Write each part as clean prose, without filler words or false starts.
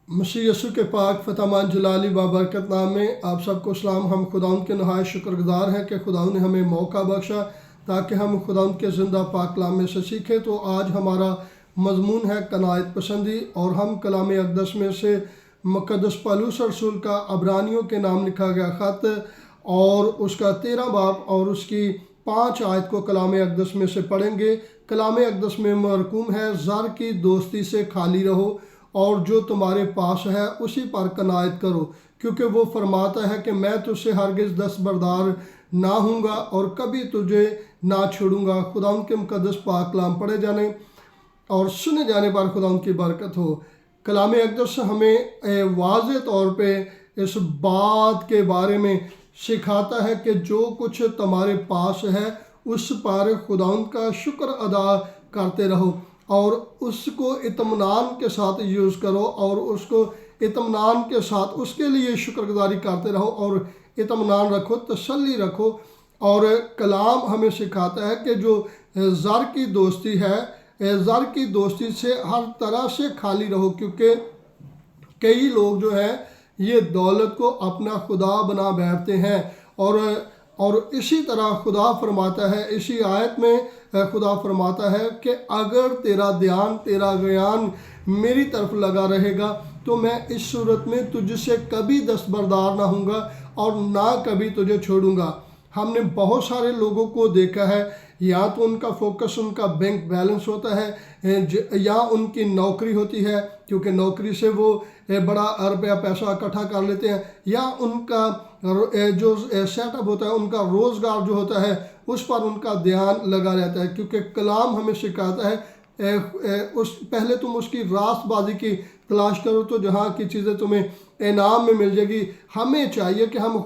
मसीह यीशु के पाक फतमान जलाली बाबरकत नाम में आप सबको सलाम। हम खुदाउन के नहायत शुक्रगुजार हैं कि खुदाउन ने हमें मौका बख्शा ताकि हम खुदाउन के ज़िंदा पाक कलाम में से सीखें। तो आज हमारा मजमून है कनायत पसंदी, और हम कलाम अक़दस में से मुक़द्दस पौलुस रसूल का अबरानियों के नाम लिखा गया ख़त और उसका 13 बाब और उसकी 5 आयत को कलाम अक़दस में से पढ़ेंगे। कलाम अक़दस में मरकूम है, ज़र की दोस्ती से खाली रहो और जो तुम्हारे पास है उसी पर कनायत करो, क्योंकि वो फरमाता है कि मैं तुझसे हरगिज़ दस्तबरदार ना हूँगा और कभी तुझे ना छोड़ूंगा। खुदा के मुक़द्दस पाक कलाम पढ़े जाने और सुने जाने पर खुदा की बरकत हो। कलाम अक़दस हमें वाज़ेह तौर पे इस बात के बारे में सिखाता है कि जो कुछ तुम्हारे पास है उस पर खुदा का शुक्र अदा करते रहो और उसको इत्मीनान के साथ यूज़ करो और उसको इत्मीनान के साथ उसके लिए शुक्रगुजारी करते रहो और इत्मीनान रखो, तसल्ली रखो। और कलाम हमें सिखाता है कि जो ज़र की दोस्ती है, ज़र की दोस्ती से हर तरह से खाली रहो, क्योंकि कई लोग जो हैं ये दौलत को अपना खुदा बना बैठते हैं। और इसी तरह खुदा फरमाता है, इसी आयत में खुदा फरमाता है कि अगर तेरा ध्यान तेरा ज्ञान मेरी तरफ लगा रहेगा तो मैं इस सूरत में तुझसे कभी दस्तबरदार ना हूँगा और ना कभी तुझे छोड़ूंगा। हमने बहुत सारे लोगों को देखा है, या तो उनका फोकस उनका बैंक बैलेंस होता है या उनकी नौकरी होती है, क्योंकि नौकरी से वो बड़ा रुपया पैसा इकट्ठा कर लेते हैं, या उनका जो सेटअप होता है, उनका रोज़गार जो होता है उस पर उनका ध्यान लगा रहता है। क्योंकि कलाम हमें सिखाता है पहले तुम उसकी रास्तबाजी की तलाश करो तो जहाँ की चीज़ें तुम्हें इनाम में मिल जाएगी। हमें चाहिए कि हम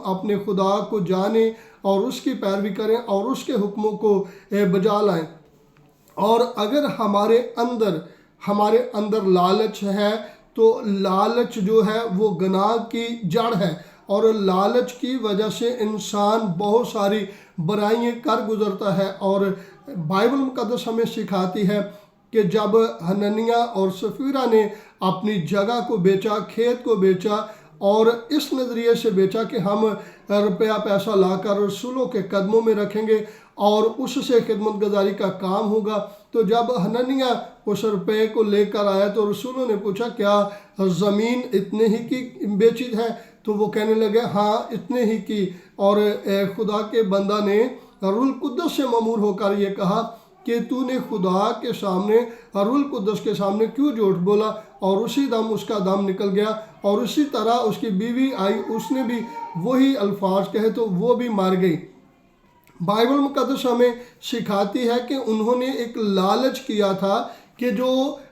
अपने खुदा को जानें और उसकी पैरवी करें और उसके हुक्मों को बजा लाएं। और अगर हमारे अंदर लालच है तो लालच जो है वो गुनाह की जड़ है, और लालच की वजह से इंसान बहुत सारी बुराइयां कर गुजरता है। और बाइबल मुक़द्दस हमें सिखाती है कि जब हनन्याह और सफीरा ने अपनी जगह को बेचा, खेत को बेचा, और इस नज़रिए से बेचा कि हम रुपया पैसा लाकर रसूलों के कदमों में रखेंगे और उससे खिदमत गुजारी का काम होगा, तो जब हनन्याह उस रुपये को लेकर आया तो रसूलों ने पूछा क्या ज़मीन इतने ही की बेची है? तो वो कहने लगे हाँ इतने ही की। और खुदा के बंदा ने रूह कुद्दस से ममूर होकर ये कहा कि तूने खुदा के सामने, रूह कुद्दस के सामने क्यों झूठ बोला? और उसी दम उसका दम निकल गया। और उसी तरह उसकी बीवी आई, उसने भी वही अल्फाज कहे तो वो भी मर गई। बाइबल मुक़द्दस हमें सिखाती है कि उन्होंने एक लालच किया था कि जो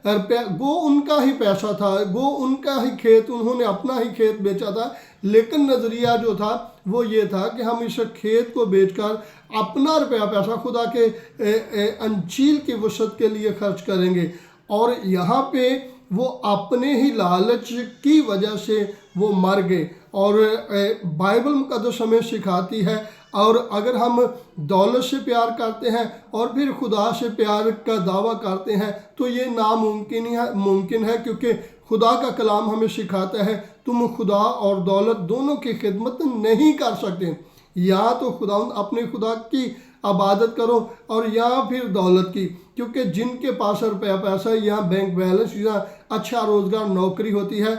गो उनका ही पैसा था, गो उनका ही खेत, उन्होंने अपना ही खेत बेचा था, लेकिन नज़रिया जो था वो ये था कि हम इस खेत को बेचकर अपना रुपया पैसा खुदा के अंजील की वसअत के लिए खर्च करेंगे। और यहाँ पे वो अपने ही लालच की वजह से वो मर गए। और बाइबल मुक़द्दस हमें सिखाती है, और अगर हम दौलत से प्यार करते हैं और फिर खुदा से प्यार का दावा करते हैं तो ये मुमकिन है, क्योंकि खुदा का कलाम हमें सिखाता है तुम खुदा और दौलत दोनों की खिदमत नहीं कर सकते। या तो अपने खुदा की इबादत करो और या फिर दौलत की, क्योंकि जिनके पास रुपया पैसा या बैंक बैलेंस या अच्छा रोज़गार नौकरी होती है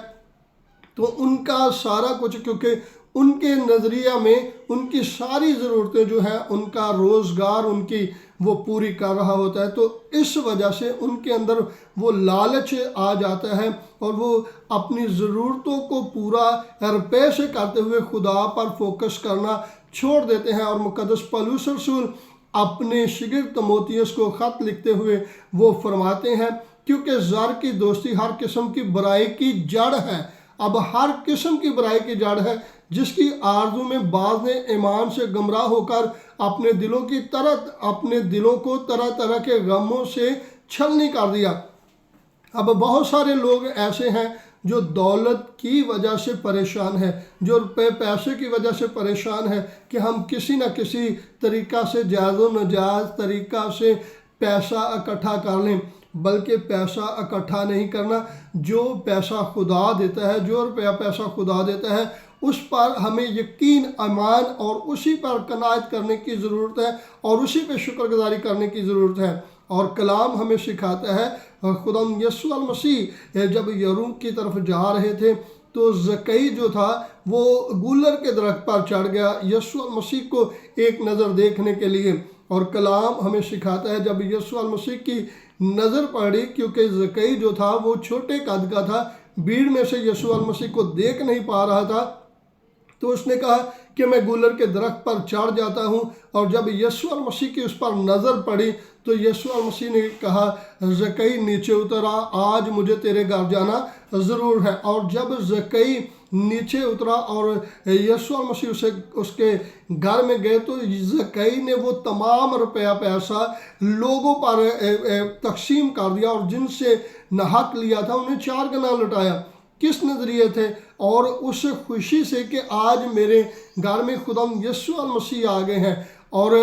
तो उनका सारा कुछ, क्योंकि उनके नज़रिया में उनकी सारी ज़रूरतें जो हैं उनका रोज़गार उनकी वो पूरी कर रहा होता है, तो इस वजह से उनके अंदर वो लालच आ जाता है और वो अपनी ज़रूरतों को पूरा रुपये से करते हुए खुदा पर फोकस करना छोड़ देते हैं। और मुक़द्दस पौलुस रसूल अपने शिगिर्द तीमुथियुस को ख़त लिखते हुए वो फरमाते हैं, क्योंकि ज़र की दोस्ती हर किस्म की बुराई की जड़ है। अब हर किस्म की बुराई की जड़ है, जिसकी आरज़ू में बाज़ ने ईमान से गुमराह होकर अपने दिलों को तरह तरह के गमों से छलनी कर दिया। अब बहुत सारे लोग ऐसे हैं जो दौलत की वजह से परेशान है, जो पैसे की वजह से परेशान है कि हम किसी न किसी तरीक़ा से जायज़ व नाजायज़ तरीक़ा से पैसा इकट्ठा कर लें। बल्कि पैसा इकट्ठा नहीं करना। जो पैसा खुदा देता है, जो रुपया पैसा खुदा देता है, उस पर हमें यकीन, ईमान और उसी पर कनायत करने की ज़रूरत है और उसी पे शुक्रगुजारी करने की ज़रूरत है। और कलाम हमें सिखाता है, खुदा यीशु अल मसीह जब यरूम की तरफ जा रहे थे तो ज़कई जो था वो गूलर के दरख्त पर चढ़ गया यीशु अल मसीह को एक नज़र देखने के लिए। और कलाम हमें सिखाता है, जब यीशु अल मसीह की नज़र पड़ी, क्योंकि ज़कई जो था वो छोटे कद का था, भीड़ में से यीशु अल मसीह को देख नहीं पा रहा था, तो उसने कहा कि मैं गूलर के दरख्त पर चढ़ जाता हूँ। और जब यीशु अल मसीह की उस पर नज़र पड़ी तो यीशु अल मसीह ने कहा, ज़कई नीचे उतरा, आज मुझे तेरे घर जाना ज़रूर है। और जब ज़कई नीचे उतरा और यीशु अल मसीह उसके घर में गए तो ज़कई ने वो तमाम रुपया पैसा लोगों पर तकसीम कर दिया और जिनसे नाहक लिया था उन्हें 4 गुना लौटाया। किस नज़रिए थे? और उस खुशी से कि आज मेरे घर में खुदा यीशु अल मसीह आ गए हैं। और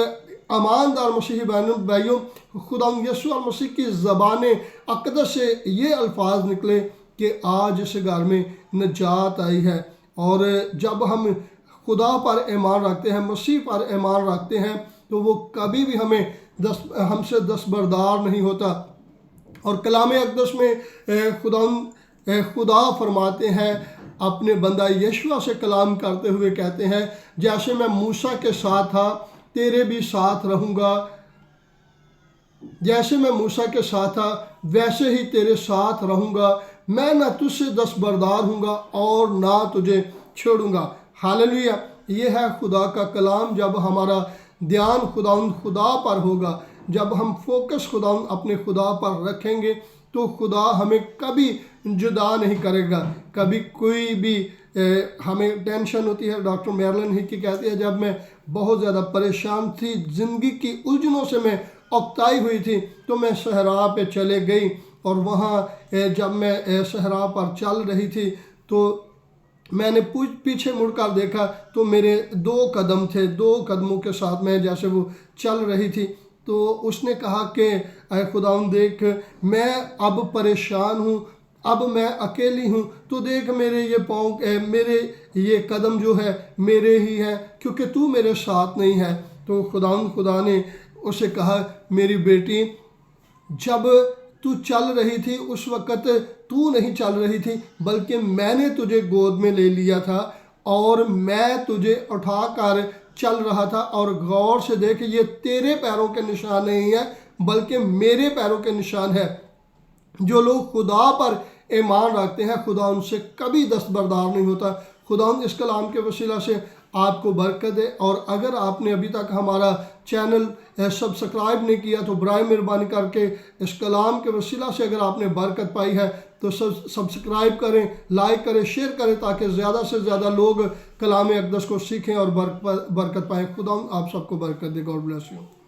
ईमानदार मसीही भाइयों, खुदा यीशु अल मसीह की ज़बान अक़दस से ये अल्फाज निकले कि आज इस घर में निजात आई है। और जब हम खुदा पर ईमान रखते हैं, मसीह पर ईमान रखते हैं, तो वो कभी भी हमसे दस्तबरदार नहीं होता। और कलाम अक़दस में खुदा फरमाते हैं, अपने बंदा यशुआ से कलाम करते हुए कहते हैं, जैसे मैं मूसा के साथ था तेरे भी साथ रहूँगा, जैसे मैं मूसा के साथ था वैसे ही तेरे साथ रहूँगा, मैं ना तुझसे दस्तबरदार हूँगा और ना तुझे छोड़ूंगा। हालेलुया। ये है खुदा का कलाम। जब हमारा ध्यान खुदा पर होगा, जब हम फोकस अपने खुदा पर रखेंगे, तो खुदा हमें कभी जुदा नहीं करेगा। कभी कोई भी हमें टेंशन होती है, डॉक्टर मैरलन हिक्की कहती है, जब मैं बहुत ज़्यादा परेशान थी, ज़िंदगी की उलझनों से मैं उकताई हुई थी, तो मैं सहरा पे चले गई। और वहाँ जब मैं सहरा पर चल रही थी तो मैंने पीछे मुड़कर देखा तो मेरे 2 कदम थे, 2 कदमों के साथ मैं जैसे वो चल रही थी। तो उसने कहा कि ऐ खुदावंद देख, मैं अब परेशान हूँ, अब मैं अकेली हूँ, तो देख मेरे ये पाँव, मेरे ये कदम जो है मेरे ही हैं, क्योंकि तू मेरे साथ नहीं है। तो खुदा ने उसे कहा, मेरी बेटी, जब तू चल रही थी उस वक़्त तू नहीं चल रही थी, बल्कि मैंने तुझे गोद में ले लिया था और मैं तुझे उठाकर चल रहा था। और गौर से देख, ये तेरे पैरों के निशान नहीं है, बल्कि मेरे पैरों के निशान है। जो लोग खुदा पर ईमान रखते हैं, खुदा उनसे कभी दस्तबरदार नहीं होता। खुदा इस कलाम के वसीला से आपको बरकत दे। और अगर आपने अभी तक हमारा चैनल सब्सक्राइब नहीं किया तो बराए मेहरबानी करके इस कलाम के वसीला से अगर आपने बरकत पाई है तो सब्सक्राइब करें, लाइक करें, शेयर करें, ताकि ज़्यादा से ज़्यादा लोग कलाम अक़दस को सीखें और बरकत पाएँ। खुदा आप सबको बरकत दे। God bless you.